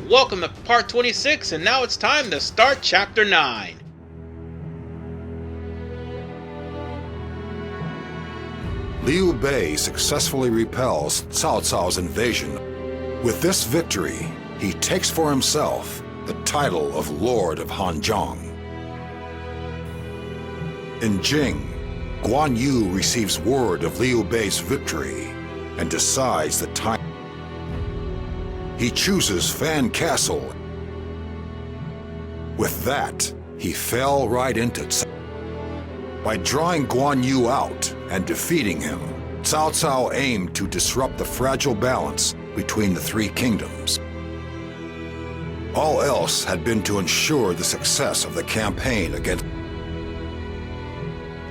Welcome to part 26, and now it's time to start chapter 9. Liu Bei successfully repels Cao Cao's invasion. With this victory, he takes for himself the title of Lord of Hanzhong. In Jing, Guan Yu receives word of Liu Bei's victory and decides the time. He chooses Fan Castle. With that, he fell right into Cao. By drawing Guan Yu out and defeating him, Cao Cao aimed to disrupt the fragile balance between the three kingdoms. All else had been to ensure the success of the campaign against.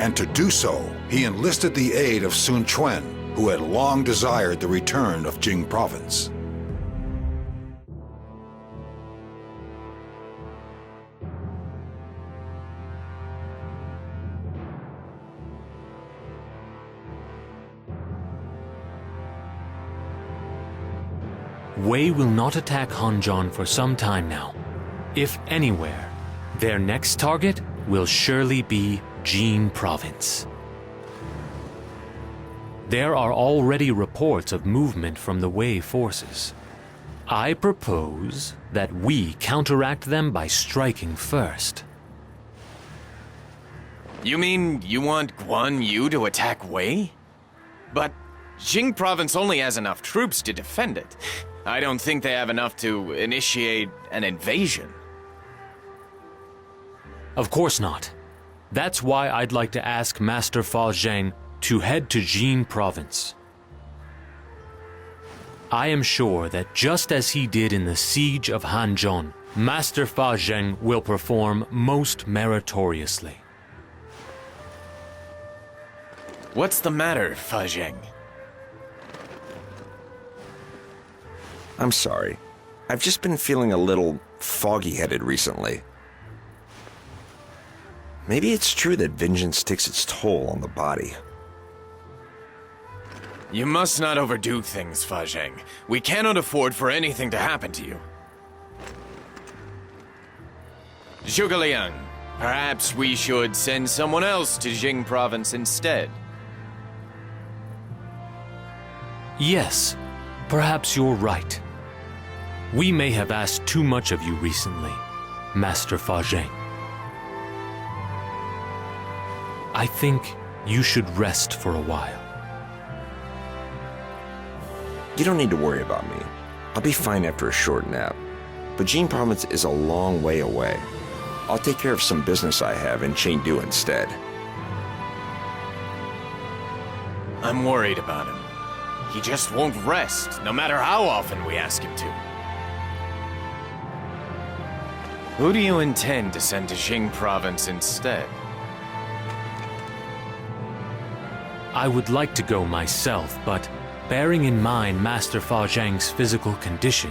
And to do so, he enlisted the aid of Sun Quan, who had long desired the return of Jing province. Wei will not attack Hanzhong for some time now. If anywhere, their next target will surely be Jin province. There are already reports of movement from the Wei forces. I propose that we counteract them by striking first. You mean you want Guan Yu to attack Wei? But Jing province only has enough troops to defend it. I don't think they have enough to initiate an invasion. Of course not. That's why I'd like to ask Master Fa Zheng to head to Jin province. I am sure that just as he did in the siege of Hanzhong, Master Fa Zheng will perform most meritoriously. What's the matter, Fa Zheng? I'm sorry. I've just been feeling a little foggy-headed recently. Maybe it's true that vengeance takes its toll on the body. You must not overdo things, Fa Zheng. We cannot afford for anything to happen to you. Zhuge Liang, perhaps we should send someone else to Jing province instead. Yes, perhaps you're right. We may have asked too much of you recently, Master Fa Zheng. I think you should rest for a while. You don't need to worry about me. I'll be fine after a short nap. But Jing province is a long way away. I'll take care of some business I have in Chengdu instead. I'm worried about him. He just won't rest, no matter how often we ask him to. Who do you intend to send to Jing province instead? I would like to go myself, but bearing in mind Master Fa Zheng's physical condition,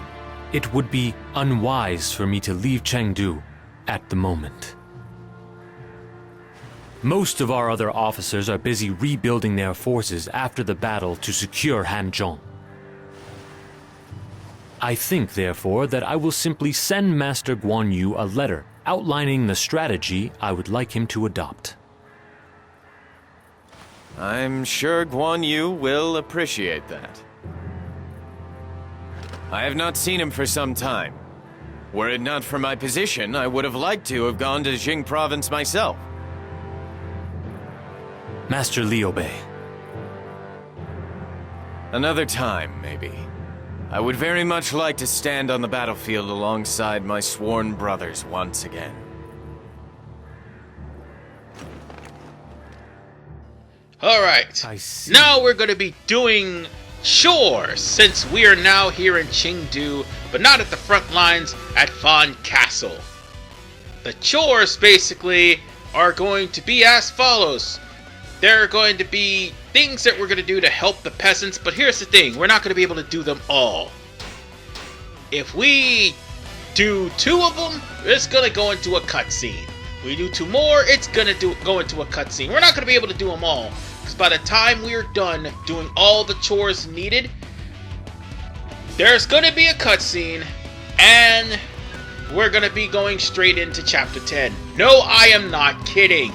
it would be unwise for me to leave Chengdu at the moment. Most of our other officers are busy rebuilding their forces after the battle to secure Hanzhong. I think, therefore, that I will simply send Master Guan Yu a letter outlining the strategy I would like him to adopt. I'm sure Guan Yu will appreciate that. I have not seen him for some time. Were it not for my position, I would have liked to have gone to Jing province myself. Master Liu Bei. Another time, maybe. I would very much like to stand on the battlefield alongside my sworn brothers once again. Alright, I see. now we're going to be doing chores, since we are now here in Chengdu, but not at the front lines at Fan Castle. The chores, basically, are going to be as follows. There are going to be things that we're going to do to help the peasants, but here's the thing, we're not going to be able to do them all. If we do 2 of them, it's going to go into a cutscene. We do 2 more, it's going to go into a cutscene. We're not going to be able to do them all, because by the time we're done doing all the chores needed, there's going to be a cutscene, And we're gonna be going straight into chapter 10. No, I am not kidding.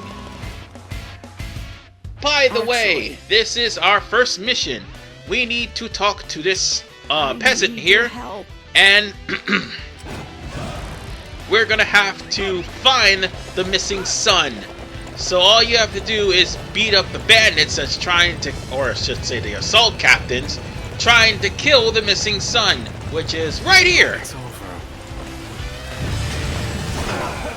By the way, this is our first mission. We need to talk to this peasant here, and we're gonna have to find the missing son. So all you have to do is beat up the bandits that's trying to, or I should say the assault captains, trying to kill the missing son, which is right here. It's over.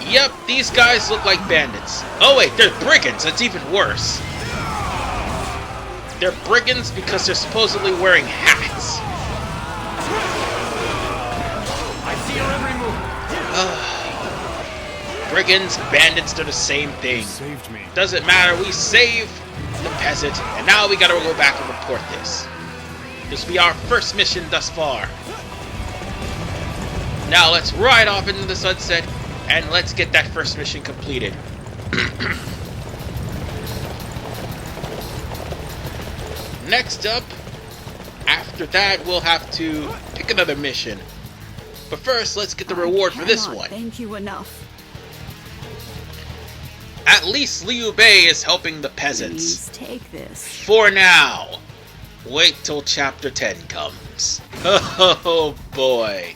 Yep, these guys look like bandits. Oh wait, they're brigands. That's even worse. They're brigands because they're supposedly wearing hats. I see your every move. Brigands, bandits, they're the same thing. Saved me. Doesn't matter, we saved the peasant, and now we gotta go back and report this. This will be our first mission thus far. Now let's ride off into the sunset, and let's get that first mission completed. Next up, after that, we'll have to pick another mission. But first, let's get the reward for this one. Thank you enough. At least Liu Bei is helping the peasants. Please take this. For now. Wait till chapter 10 comes. Oh boy.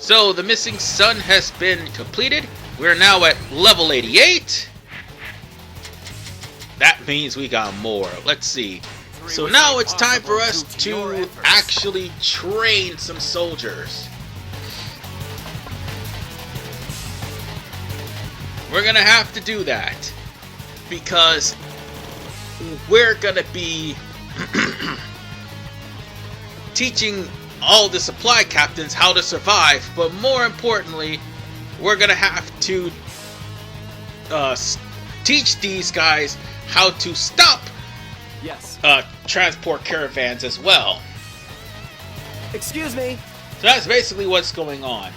So the missing son has been completed. We're now at level 88. That means we got more. Let's see. So now it's time for us to actually train some soldiers. We're gonna have to do that because we're gonna be teaching all the supply captains how to survive, but more importantly, we're gonna have to teach these guys how to stop transport caravans as well. Excuse me. So that's basically what's going on.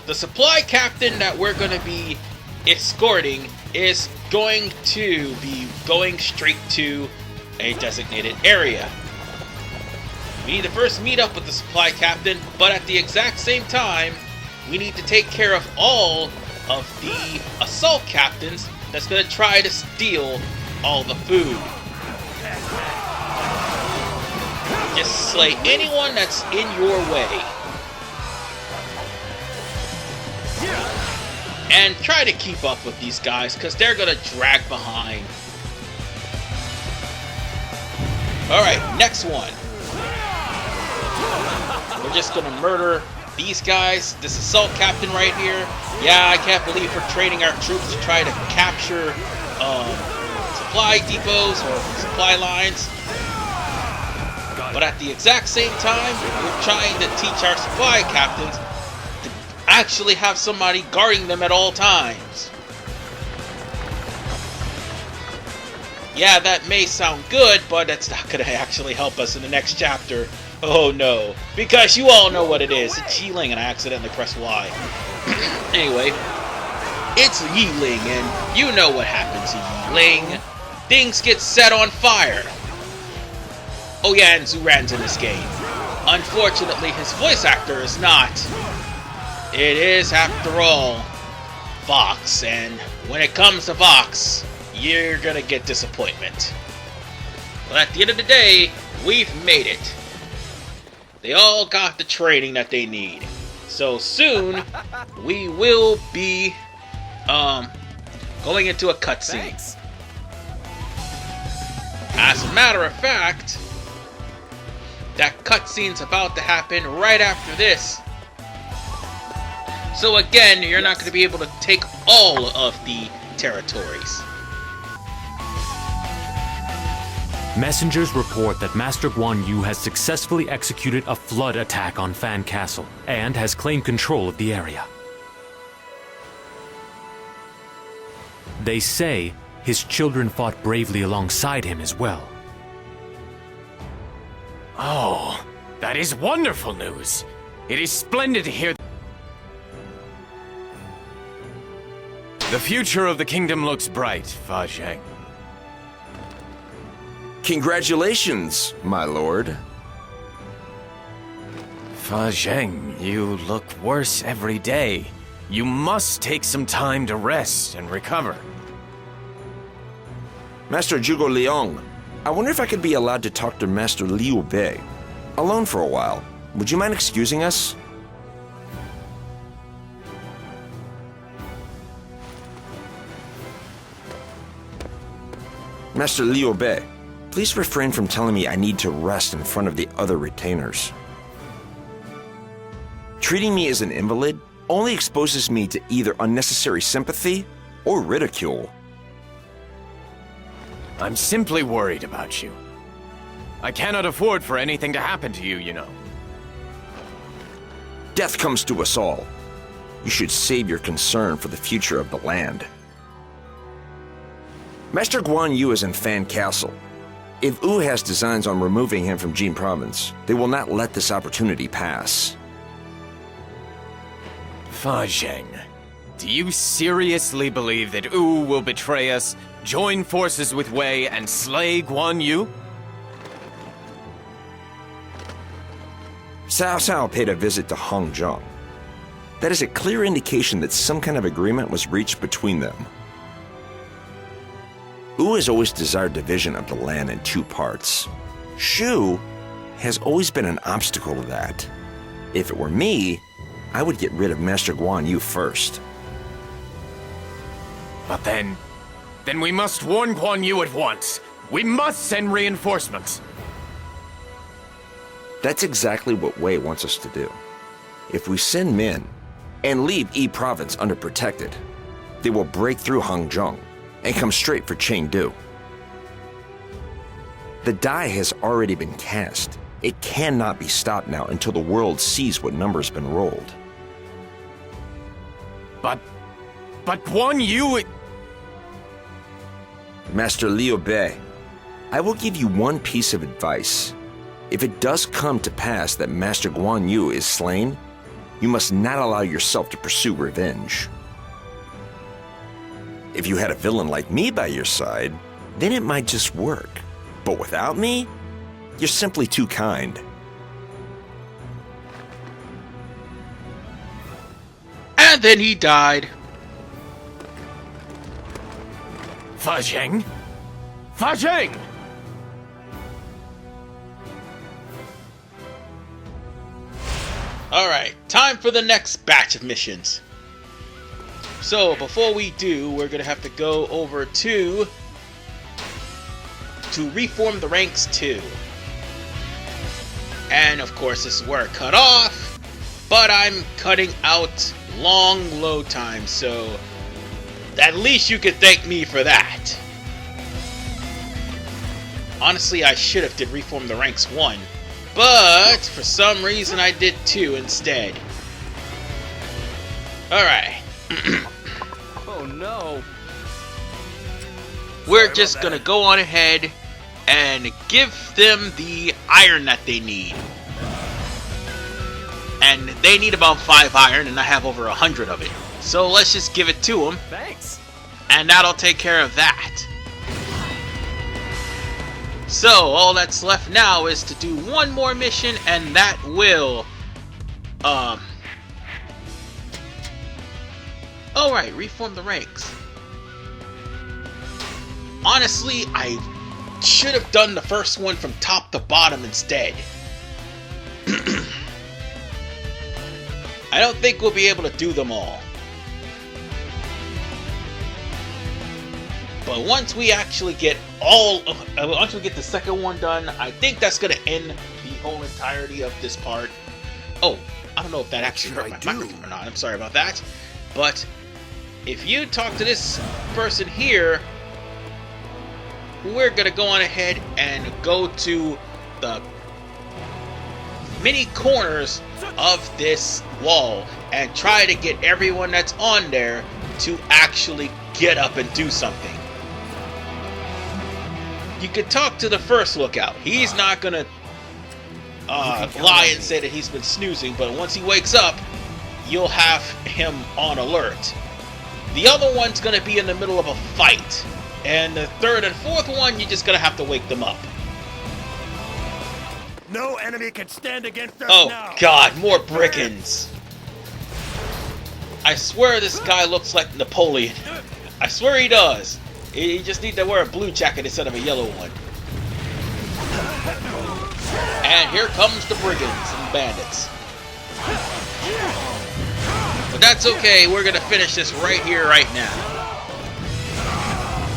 The supply captain that we're going to be escorting is going to be going straight to a designated area. We need to first meet up with the supply captain, but at the exact same time, we need to take care of all of the assault captains that's going to try to steal all the food. Just slay anyone that's in your way. And try to keep up with these guys, because they're going to drag behind. Alright, next one. We're just going to murder these guys. This assault captain right here. Yeah, I can't believe we're training our troops to try to capture supply depots or supply lines. But at the exact same time, we're trying to teach our supply captains to actually have somebody guarding them at all times. Yeah, that may sound good, but that's not going to actually help us in the next chapter. Oh no, because you all know what it is. It's Yi Ling and I accidentally pressed Y. Anyway, it's Yi Ling, and you know what happens to Yi Ling. Things get set on fire. Oh yeah, and Zuran's in this game. Unfortunately, his voice actor is not. It is, after all, Vox, and when it comes to Vox, you're gonna get disappointment. But at the end of the day, we've made it. They all got the training that they need. So soon, we will be going into a cutscene. As a matter of fact, that cutscene's about to happen right after this. So again, you're not going to be able to take all of the territories. Messengers report that Master Guan Yu has successfully executed a flood attack on Fan Castle and has claimed control of the area. They say his children fought bravely alongside him as well. Oh, that is wonderful news. It is splendid to hear. The future of the kingdom looks bright, Fa Zhang. Congratulations, my lord. Fa Zheng, you look worse every day. You must take some time to rest and recover. Master Zhuge Liang, I wonder if I could be allowed to talk to Master Liu Bei. Alone for a while. Would you mind excusing us? Master Liu Bei, please refrain from telling me I need to rest in front of the other retainers. Treating me as an invalid only exposes me to either unnecessary sympathy or ridicule. I'm simply worried about you. I cannot afford for anything to happen to you, you know. Death comes to us all. You should save your concern for the future of the land. Master Guan Yu is in Fan Castle. If Wu has designs on removing him from Jin Province, they will not let this opportunity pass. Fa Zheng, do you seriously believe that Wu will betray us, join forces with Wei, and slay Guan Yu? Cao Cao paid a visit to Hangzhou. That is a clear indication that some kind of agreement was reached between them. Wu has always desired division of the land in two parts. Shu has always been an obstacle to that. If it were me, I would get rid of Master Guan Yu first. But then we must warn Guan Yu at once. We must send reinforcements. That's exactly what Wei wants us to do. If we send men and leave Yi Province underprotected, they will break through Hangzhou and come straight for Chengdu. The die has already been cast. It cannot be stopped now until the world sees what number's been rolled. But Guan Yu... Master Liu Bei, I will give you one piece of advice. If it does come to pass that Master Guan Yu is slain, you must not allow yourself to pursue revenge. If you had a villain like me by your side, then it might just work. But without me, you're simply too kind. And then he died. Fa Zheng? Fa Zheng! Alright, time for the next batch of missions. So, before we do, we're gonna have to go over to reform the ranks 2. And of course, this is where I cut off, but I'm cutting out long load time, so at least you can thank me for that. Honestly, I should have did reform the ranks 1, but for some reason I did 2 instead. Alright. Oh no. We're just gonna go on ahead and give them the iron that they need. And they need about 5 iron, and I have over 100 of it. So let's just give it to them, Thanks. and that'll take care of that. So all that's left now is to do one more mission, and that will alright, reform the ranks. Honestly, I should have done the first one from top to bottom instead. I don't think we'll be able to do them all. But once we actually get once we get the second one done, I think that's gonna end the whole entirety of this part. Oh, I don't know if that actually hurt my microphone or not. I'm sorry about that. But if you talk to this person here, we're gonna go on ahead and go to the many corners of this wall and try to get everyone that's on there to actually get up and do something. You could talk to the first lookout. He's not gonna lie and say that he's been snoozing, but once he wakes up, you'll have him on alert. The other one's gonna be in the middle of a fight, and the third and fourth one, you're just gonna have to wake them up. No enemy can stand against us Oh now. God, more brigands! I swear this guy looks like Napoleon. I swear he does. He just needs to wear a blue jacket instead of a yellow one. And here comes the brigands and bandits. But that's okay, we're gonna finish this right here, right now.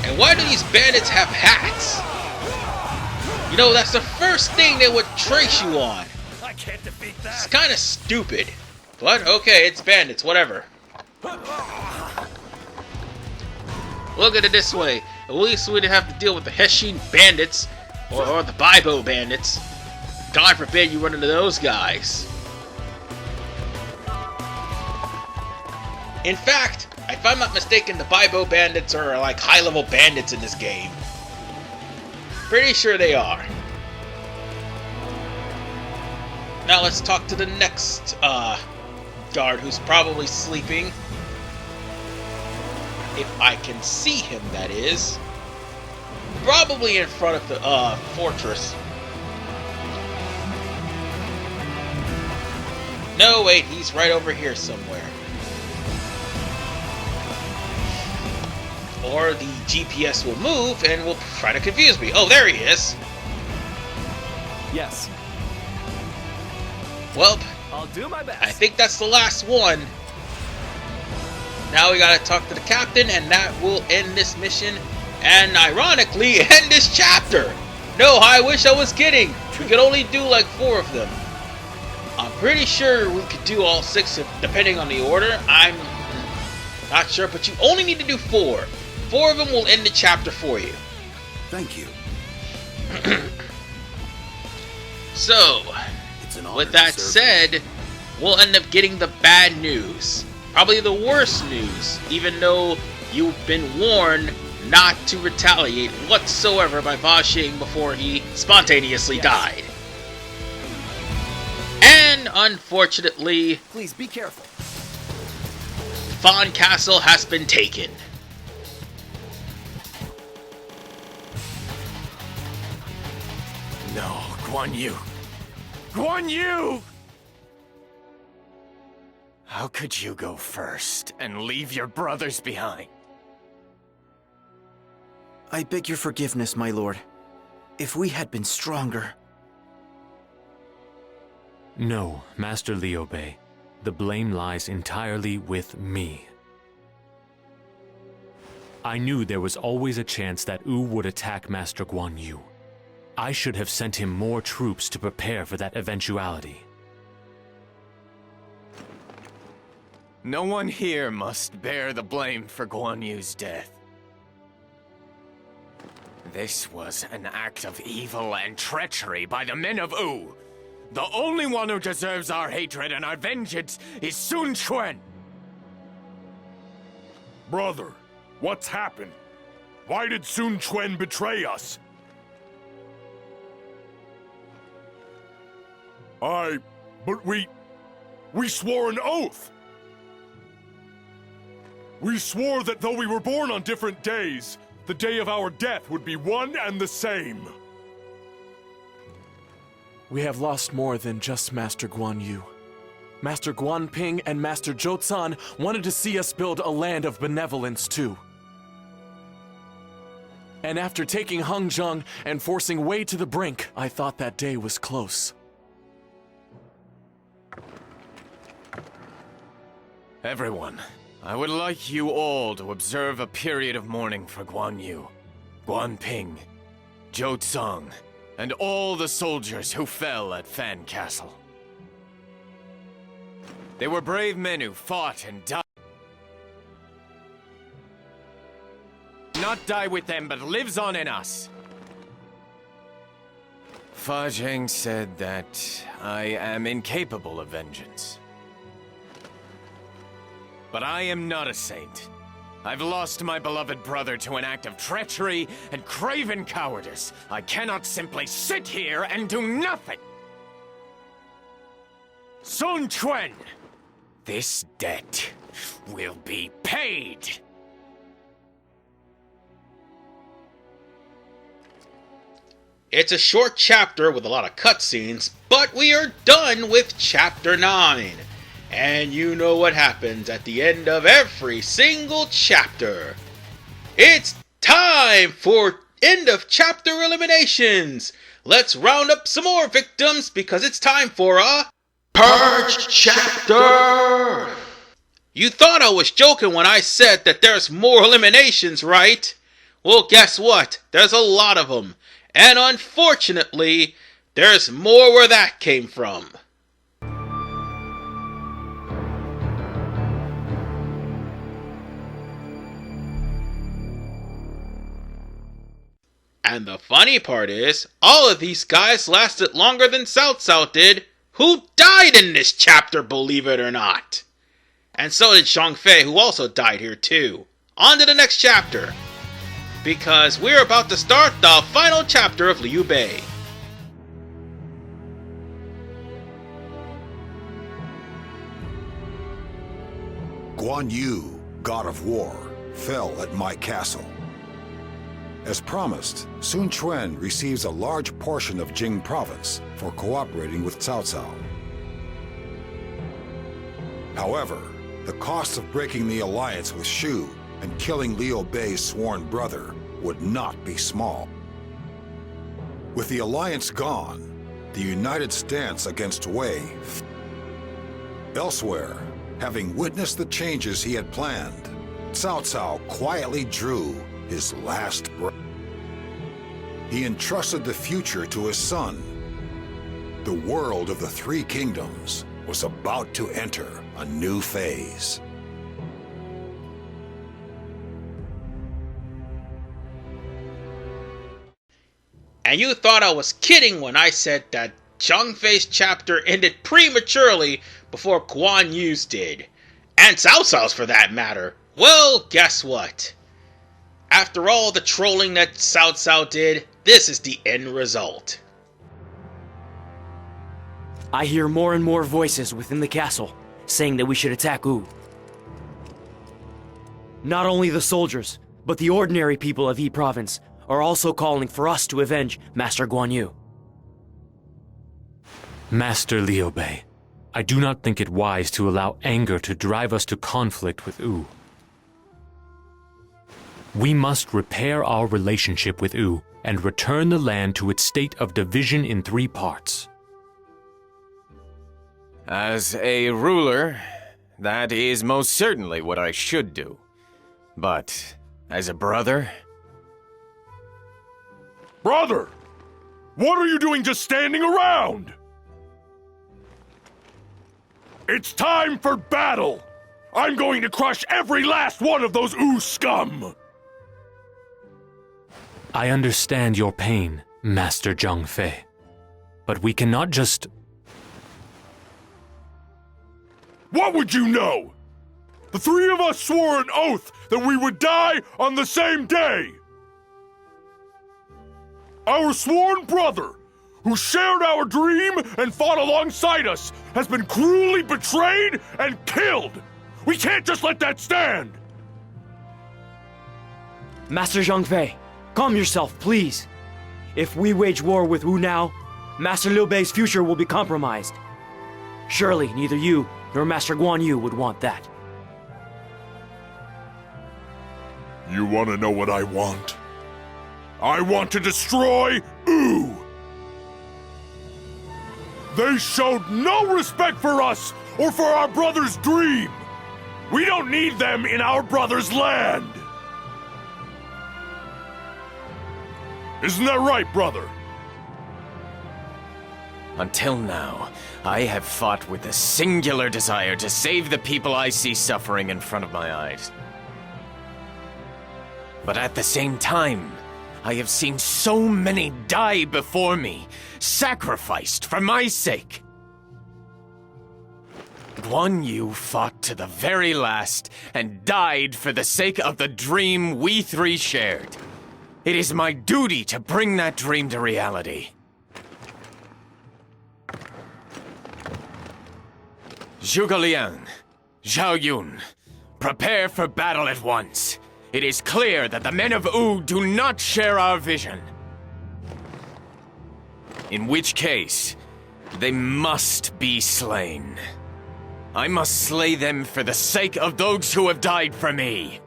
And why do these bandits have hats? You know, that's the first thing they would trace you on. I can't defeat that. It's kind of stupid. But, okay, it's bandits, whatever. Look at it this way. At least we didn't have to deal with the Hessian bandits, or the Bibo bandits. God forbid you run into those guys. In fact, if I'm not mistaken, the Bibo bandits are like high-level bandits in this game. Pretty sure they are. Now let's talk to the next guard who's probably sleeping. If I can see him, that is. Probably in front of the fortress. No, wait, he's right over here somewhere. Or the GPS will move and will try to confuse me. Oh, there he is. Yes. Well, I'll do my best. I think that's the last one. Now we gotta talk to the captain, and that will end this mission, and ironically, end this chapter. No, I wish I was kidding. We could only do like 4 of them. I'm pretty sure we could do all 6, depending on the order. I'm not sure, but you only need to do 4. 4 of them will end the chapter for you. Thank you. So, It's an honor with to that serve said, we'll end up getting the bad news. Probably the worst news, even though you've been warned not to retaliate whatsoever by Ba Xing before he spontaneously died. And unfortunately, Please be careful. Fan Castle has been taken. No, Guan Yu. Guan Yu! How could you go first and leave your brothers behind? I beg your forgiveness, my lord. If we had been stronger... No, Master Liu Bei. The blame lies entirely with me. I knew there was always a chance that Wu would attack Master Guan Yu. I should have sent him more troops to prepare for that eventuality. No one here must bear the blame for Guan Yu's death. This was an act of evil and treachery by the men of Wu. The only one who deserves our hatred and our vengeance is Sun Quan. Brother, what's happened? Why did Sun Quan betray us? But we swore an oath! We swore that though we were born on different days, the day of our death would be one and the same. We have lost more than just Master Guan Yu. Master Guan Ping and Master Zhou Zan wanted to see us build a land of benevolence too. And after taking Hengzheng and forcing Wei to the brink, I thought that day was close. Everyone, I would like you all to observe a period of mourning for Guan Yu, Guan Ping, Zhou Zan, and all the soldiers who fell at Fan Castle. They were brave men who fought and died. Not die with them, but lives on in us. Fa Zheng said that I am incapable of vengeance. But I am not a saint. I've lost my beloved brother to an act of treachery and craven cowardice. I cannot simply sit here and do nothing. Sun Quan, this debt will be paid. It's a short chapter with a lot of cutscenes, but we are done with Chapter 9. And you know what happens at the end of every single chapter. It's time for end of chapter eliminations. Let's round up some more victims because it's time for a Purge chapter. You thought I was joking when I said that there's more eliminations, right? Well, guess what? There's a lot of them. And unfortunately, there's more where that came from. And the funny part is, all of these guys lasted longer than Cao Cao did, who died in this chapter, believe it or not. And so did Zhang Fei, who also died here too. On to the next chapter, because we're about to start the final chapter of Liu Bei. Guan Yu, god of war, fell at my castle. As promised, Sun Quan receives a large portion of Jing province for cooperating with Cao Cao. However, the cost of breaking the alliance with Shu and killing Liu Bei's sworn brother would not be small. With the alliance gone, the united stance against Wei. Elsewhere, having witnessed the changes he had planned, Cao Cao quietly drew his last breath. He entrusted the future to his son. The world of the Three Kingdoms was about to enter a new phase. And you thought I was kidding when I said that Zhang Fei's chapter ended prematurely before Guan Yu's did. And Cao Cao's for that matter. Well, guess what? After all the trolling that Cao Cao did, this is the end result. I hear more and more voices within the castle saying that we should attack Wu. Not only the soldiers, but the ordinary people of Yi Province are also calling for us to avenge Master Guan Yu. Master Liu Bei, I do not think it wise to allow anger to drive us to conflict with Wu. We must repair our relationship with Wu and return the land to its state of division in 3 parts. As a ruler, that is most certainly what I should do. But as a brother... Brother! What are you doing just standing around? It's time for battle! I'm going to crush every last one of those Wu scum! I understand your pain, Master Zhang Fei. But we cannot just... What would you know? The 3 of us swore an oath that we would die on the same day! Our sworn brother, who shared our dream and fought alongside us, has been cruelly betrayed and killed! We can't just let that stand! Master Zhang Fei, calm yourself, please. If we wage war with Wu now, Master Liu Bei's future will be compromised. Surely neither you nor Master Guan Yu would want that. You want to know what I want? I want to destroy Wu! They showed no respect for us or for our brother's dream! We don't need them in our brother's land! Isn't that right, brother? Until now, I have fought with a singular desire to save the people I see suffering in front of my eyes. But at the same time, I have seen so many die before me, sacrificed for my sake. Guan Yu fought to the very last and died for the sake of the dream we 3 shared. It is my duty to bring that dream to reality. Zhuge Liang, Zhao Yun, prepare for battle at once. It is clear that the men of Wu do not share our vision. In which case, they must be slain. I must slay them for the sake of those who have died for me.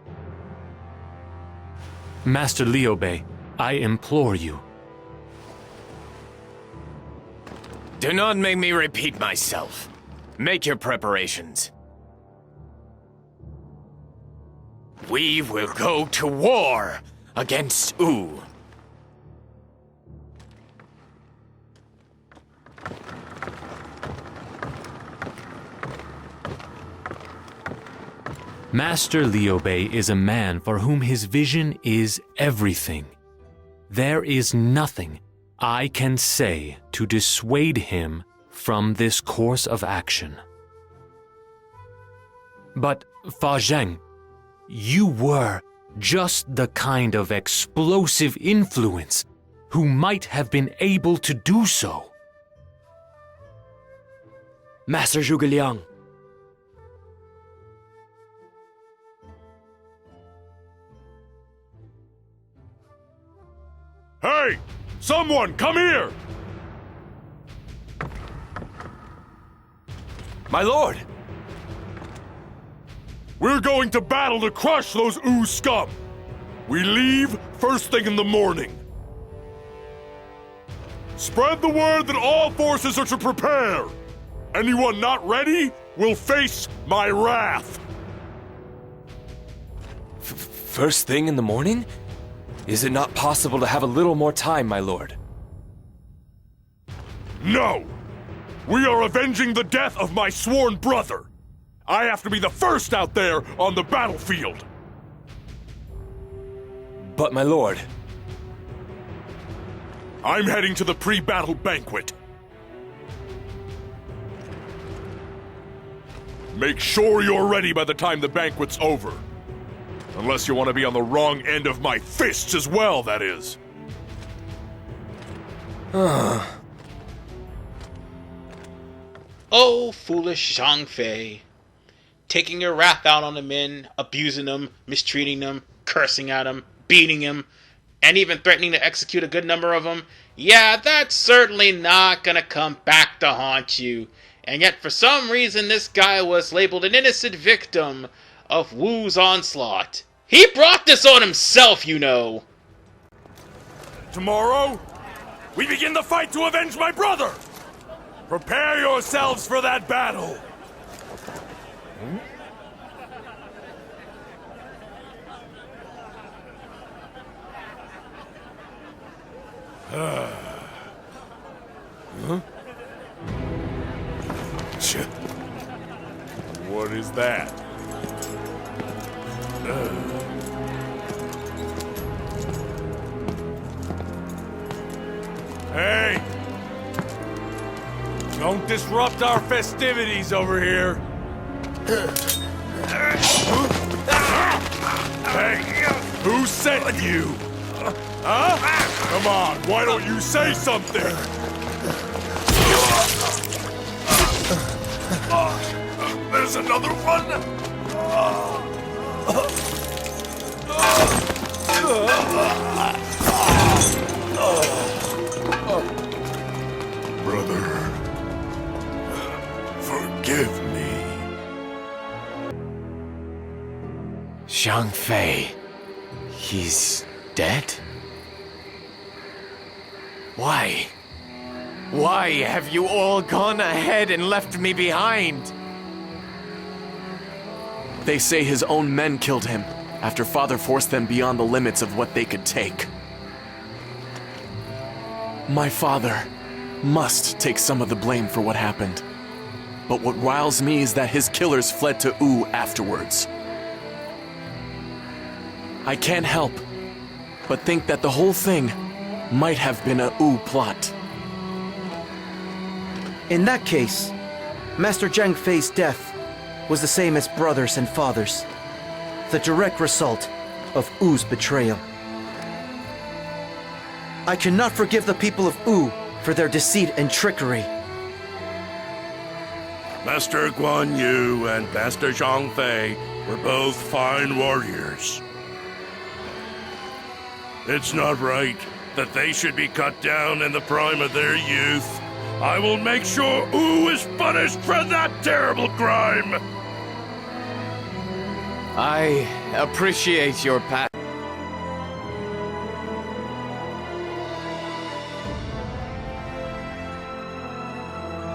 Master Liu Bei, I implore you. Do not make me repeat myself. Make your preparations. We will go to war against Wu. Master Liu Bei is a man for whom his vision is everything. There is nothing I can say to dissuade him from this course of action. But, Fa Zheng, you were just the kind of explosive influence who might have been able to do so. Master Zhuge Liang. Hey! Someone, come here! My lord! We're going to battle to crush those Wu scum! We leave first thing in the morning. Spread the word that all forces are to prepare! Anyone not ready will face my wrath! First thing in the morning? Is it not possible to have a little more time, my lord? No! We are avenging the death of my sworn brother! I have to be the first out there on the battlefield! But my lord... I'm heading to the pre-battle banquet. Make sure you're ready by the time the banquet's over. Unless you want to be on the wrong end of my fists as well, that is. Oh, foolish Zhang Fei. Taking your wrath out on the men, abusing them, mistreating them, cursing at them, beating them, and even threatening to execute a good number of them. Yeah, that's certainly not gonna come back to haunt you. And yet, for some reason, this guy was labeled an innocent victim of Wu's onslaught. He brought this on himself, you know. Tomorrow, we begin the fight to avenge my brother! Prepare yourselves for that battle! What is that? Hey! Don't disrupt our festivities over here! Hey! Who sent you? Huh? Come on, why don't you say something? There's another one? Brother, forgive me. Zhang Fei, he's dead? Why? Why have you all gone ahead and left me behind? They say his own men killed him after Father forced them beyond the limits of what they could take. My father must take some of the blame for what happened. But what riles me is that his killers fled to Wu afterwards. I can't help but think that the whole thing might have been a Wu plot. In that case, Master Zhang Fei's death was the same as brothers and fathers, the direct result of Wu's betrayal. I cannot forgive the people of Wu for their deceit and trickery. Master Guan Yu and Master Zhang Fei were both fine warriors. It's not right that they should be cut down in the prime of their youth. I will make sure Wu is punished for that terrible crime! I appreciate your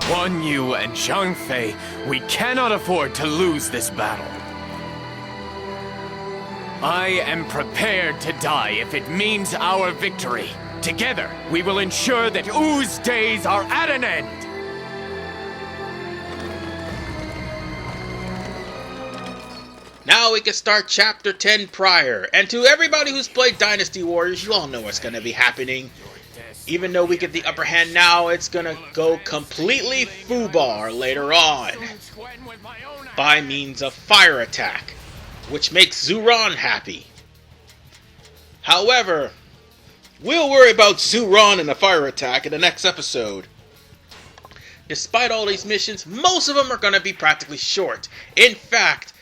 Guan Yu and Zhang Fei, we cannot afford to lose this battle. I am prepared to die if it means our victory. Together, we will ensure that Wu's days are at an end. Now we can start Chapter 10 prior. And to everybody who's played Dynasty Warriors, you all know what's going to be happening. Even though we get the upper hand now, it's going to go completely foobar later on. By means of fire attack, which makes Zuran happy. However, we'll worry about Zuran and the fire attack in the next episode. Despite all these missions, most of them are going to be practically short. In fact,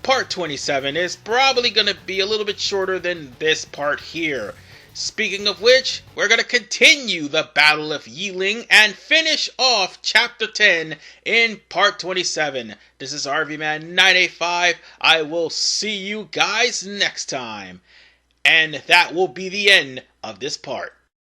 Part 27 is probably going to be a little bit shorter than this part here. Speaking of which, we're going to continue the Battle of Yi Ling and finish off Chapter 10 in Part 27. This is RVman985. I will see you guys next time. And that will be the end of this part.